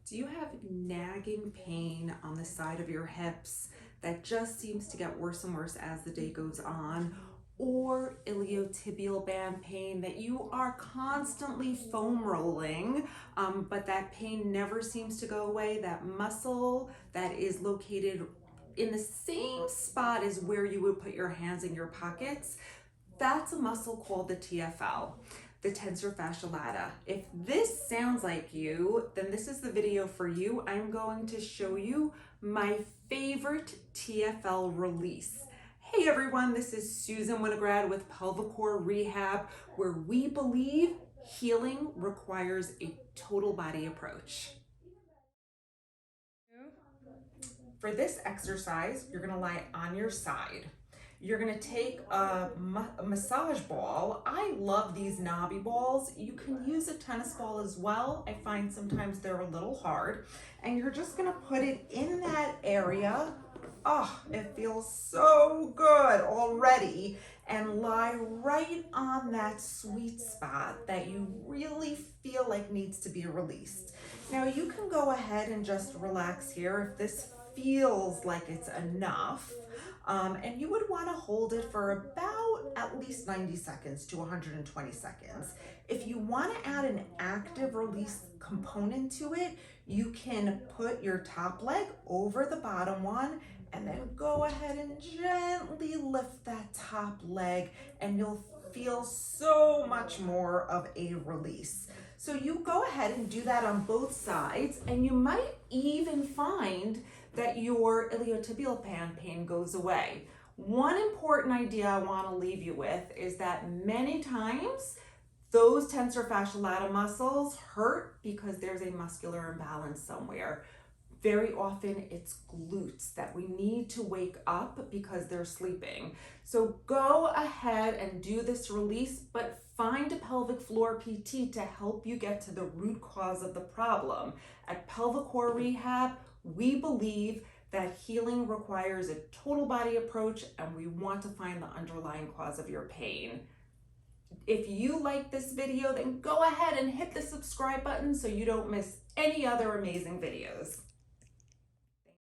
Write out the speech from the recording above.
Do you have nagging pain on the side of your hips that just seems to get worse and worse as the day goes on? Or iliotibial band pain that you are constantly foam rolling, but that pain never seems to go away? That muscle that is located in the same spot as where you would put your hands in your pockets, that's a muscle called the TFL, the tensor fascia lata. If this sounds like you, then this is the video for you. I'm going to show you my favorite TFL release. Hey everyone, this is Susan Winograd with Pelvicore Rehab, where we believe healing requires a total body approach. For this exercise, you're gonna lie on your side. You're gonna take a massage ball. I love these knobby balls. You can use a tennis ball as well. I find sometimes they're a little hard. And you're just gonna put it in that area. Oh, it feels so good already. And lie right on that sweet spot that you really feel like needs to be released. Now you can go ahead and just relax here if this feels like it's enough. And you would want to hold it for about at least 90 seconds to 120 seconds. If you want to add an active release component to it, you can put your top leg over the bottom one and then go ahead and gently lift that top leg, and you'll feel so much more of a release. So you go ahead and do that on both sides, and you might even find that your iliotibial band pain goes away. One important idea I want to leave you with is that many times those tensor fascia lata muscles hurt because there's a muscular imbalance somewhere. Very often it's glutes that we need to wake up because they're sleeping. So go ahead and do this release, but find a pelvic floor PT to help you get to the root cause of the problem. At Pelvicore Rehab, we believe that healing requires a total body approach, and we want to find the underlying cause of your pain. If you like this video, then go ahead and hit the subscribe button so you don't miss any other amazing videos.